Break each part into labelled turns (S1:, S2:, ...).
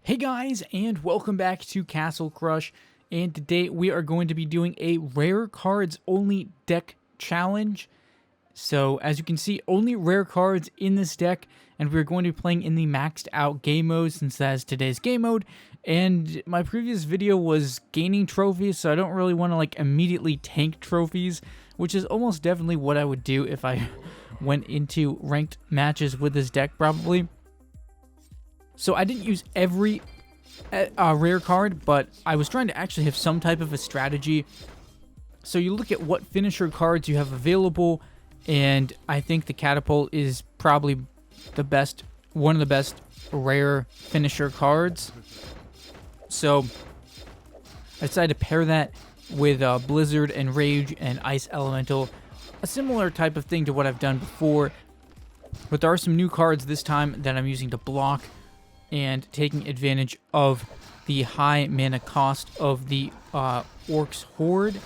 S1: Hey guys, and welcome back to Castle Crush, and today we are going to be doing a rare cards only deck challenge. So as you can see, only rare cards in this deck, and we're going to be playing in the maxed out game mode since that is today's game mode. And my previous video was gaining trophies, so I don't really want to like immediately tank trophies, which is almost definitely what I would do if I went into ranked matches with this deck probably. So I didn't use every rare card, but I was trying to actually have some type of a strategy. So you look at what finisher cards you have available, and I think the catapult is probably the best, one of the best rare finisher cards. So I decided to pair that with Blizzard and Rage and Ice Elemental, a similar type of thing to what I've done before. But there are some new cards this time that I'm using to block, and taking advantage of the high mana cost of the Orcs Horde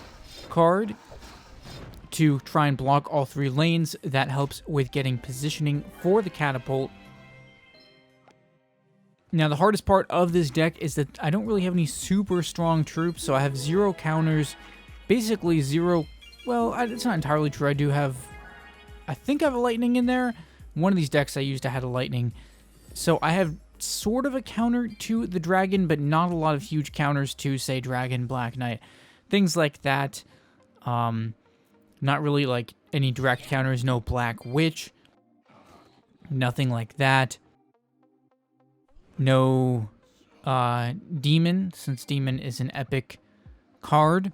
S1: card to try and block all three lanes. That helps with getting positioning for the catapult. Now the hardest part of this deck is that I don't really have any super strong troops, so I have 0 counters, basically 0, well, it's not entirely true. I think I have a lightning in there. One of these decks I used I had a lightning. So I have sort of a counter to the dragon, but not a lot of huge counters to, say, dragon, black knight, things like that. Not really like any direct counters, no black witch, nothing like that. No demon, since demon is an epic card.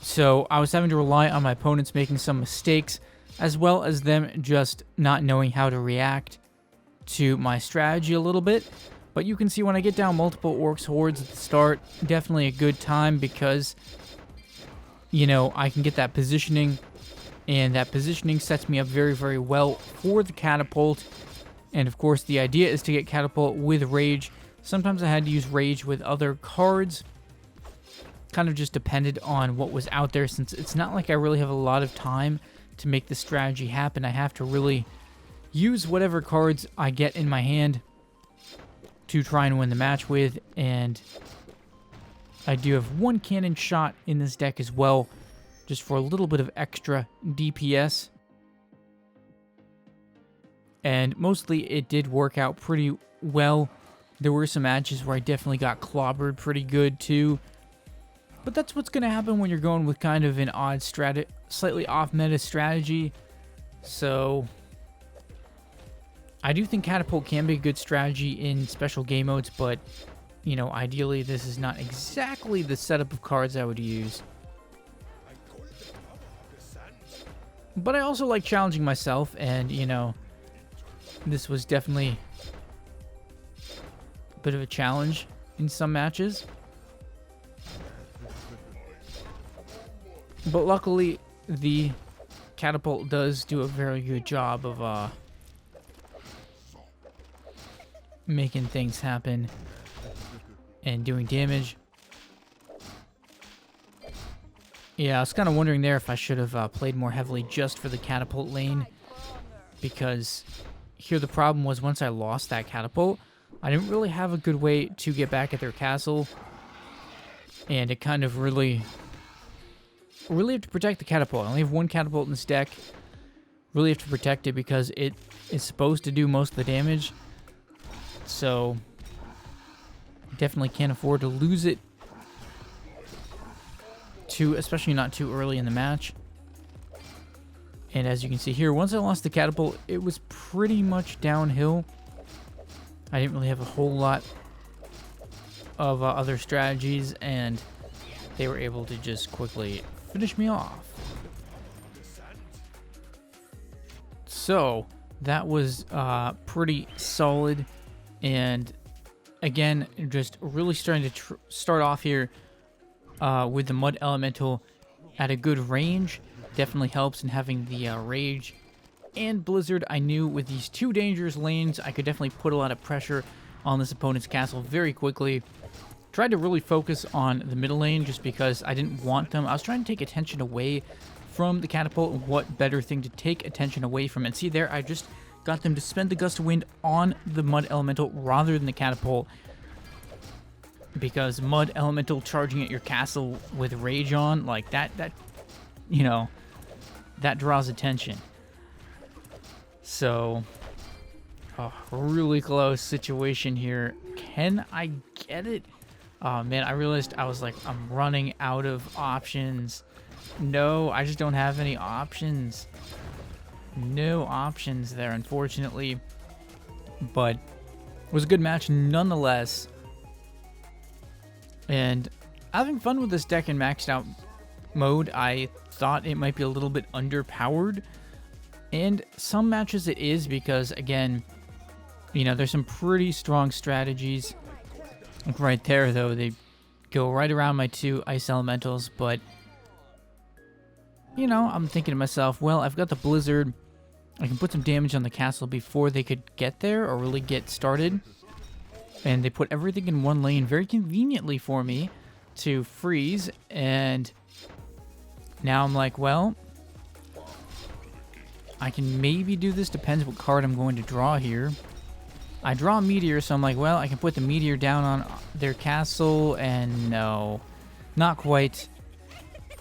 S1: So I was having to rely on my opponents making some mistakes, as well as them just not knowing how to react to my strategy a little bit. But you can see when I get down multiple Orcs Hordes at the start, definitely a good time because, you know, I can get that positioning, and that positioning sets me up very, very well for the catapult. And of course, the idea is to get catapult with Rage. Sometimes I had to use Rage with other cards. Kind of just depended on what was out there, since it's not like I really have a lot of time to make the strategy happen. I have to really use whatever cards I get in my hand to try and win the match with. And I do have one cannon shot in this deck as well, just for a little bit of extra DPS. And mostly it did work out pretty well. There were some matches where I definitely got clobbered pretty good too. But that's what's going to happen when you're going with kind of an odd slightly off meta strategy. So I do think catapult can be a good strategy in special game modes, but, you know, ideally this is not exactly the setup of cards I would use. But I also like challenging myself, and, you know, this was definitely a bit of a challenge in some matches. But luckily, the catapult does do a very good job of making things happen and doing damage. Yeah, I was kind of wondering there if I should have played more heavily just for the catapult lane, because here the problem was once I lost that catapult, I didn't really have a good way to get back at their castle, and it kind of really have to protect the catapult. I only have one catapult in this deck. Really have to protect it because it is supposed to do most of the damage. So definitely can't afford to lose it, especially not too early in the match. And as you can see here, once I lost the catapult, it was pretty much downhill. I didn't really have a whole lot of other strategies, and they were able to just quickly finish me off. So that was pretty solid. And again, just really starting to start off here with the Mud Elemental at a good range. Definitely helps in having the Rage and Blizzard. I knew with these two dangerous lanes, I could definitely put a lot of pressure on this opponent's castle very quickly. Tried to really focus on the middle lane just because I didn't want them. I was trying to take attention away from the catapult. What better thing to take attention away from? And see there, I just got them to spend the gust of wind on the mud elemental rather than the catapult, because mud elemental charging at your castle with rage on, like that you know, that draws attention. So really close situation here. Can I get it? Oh man, I realized I was like, I'm running out of options. No, I just don't have any options. No options there, unfortunately. But it was a good match nonetheless. And having fun with this deck in maxed out mode. I thought it might be a little bit underpowered. And some matches it is, because again, you know, there's some pretty strong strategies. Right there, though, they go right around my 2 ice elementals, but you know, I'm thinking to myself, well, I've got the blizzard. I can put some damage on the castle before they could get there or really get started. And they put everything in one lane very conveniently for me to freeze. And now I'm like, well, I can maybe do this. Depends what card I'm going to draw here. I draw a meteor, so I'm like, well, I can put the meteor down on their castle, and no, not quite.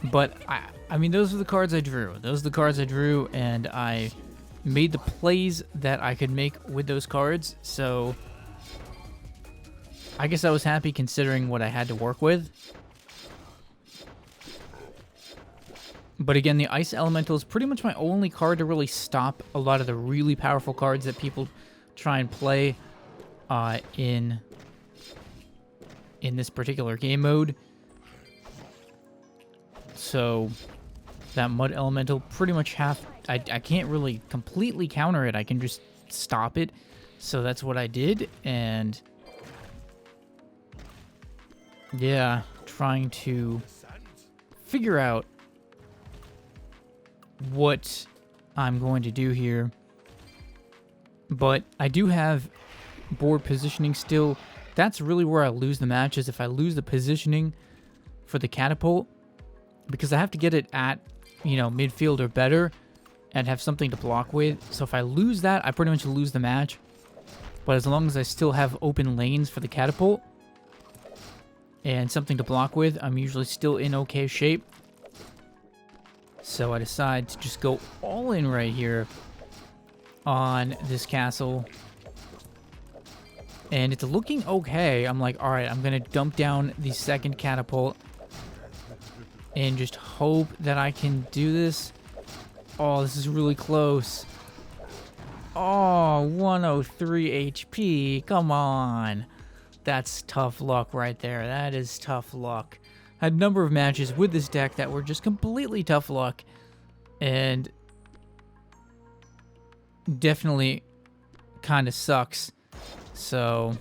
S1: But I mean, those are the cards I drew. Those are the cards I drew, and I made the plays that I could make with those cards. So I guess I was happy considering what I had to work with. But again, the Ice Elemental is pretty much my only card to really stop a lot of the really powerful cards that people try and play in this particular game mode. So that Mud Elemental pretty much I can't really completely counter it. I can just stop it. So that's what I did. And yeah, trying to figure out what I'm going to do here. But I do have board positioning still. That's really where I lose the match, is if I lose the positioning for the catapult, because I have to get it at, you know, midfield or better and have something to block with. So if I lose that, I pretty much lose the match. But as long as I still have open lanes for the catapult and something to block with, I'm usually still in okay shape. So I decide to just go all in right here on this castle. And it's looking okay. I'm like, all right, I'm going to dump down the second catapult and just hope that I can do this. Oh, this is really close. Oh, 103 HP. Come on. That's tough luck right there. That is tough luck. Had a number of matches with this deck that were just completely tough luck. And definitely kind of sucks. So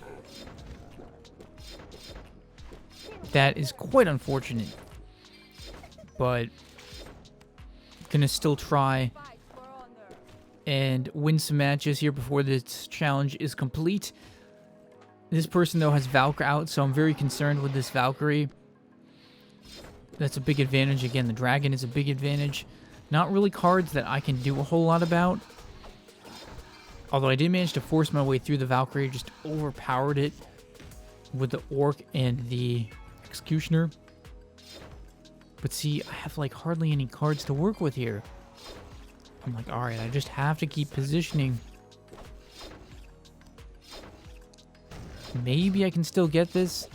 S1: that is quite unfortunate. But gonna still try and win some matches here before this challenge is complete. This person, though, has Valkyrie out, so I'm very concerned with this Valkyrie. That's a big advantage. Again, the dragon is a big advantage. Not really cards that I can do a whole lot about. Although I did manage to force my way through the Valkyrie, just overpowered it with the Orc and the Executioner. But see, I have like hardly any cards to work with here. I'm like, alright, I just have to keep positioning. Maybe I can still get this.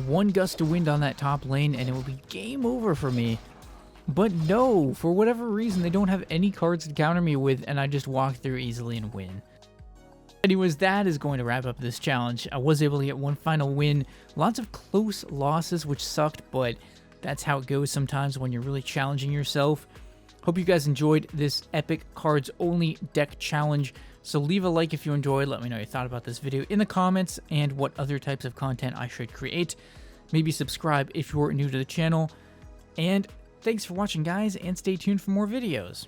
S1: One gust of wind on that top lane and it will be game over for me. But no, for whatever reason, they don't have any cards to counter me with, and I just walk through easily and win. Anyways, that is going to wrap up this challenge. I was able to get one final win. Lots of close losses, which sucked, but that's how it goes sometimes when you're really challenging yourself. Hope you guys enjoyed this epic cards only deck challenge. So leave a like if you enjoyed. Let me know what you thought about this video in the comments and what other types of content I should create. Maybe subscribe if you're new to the channel. And thanks for watching, guys, and stay tuned for more videos.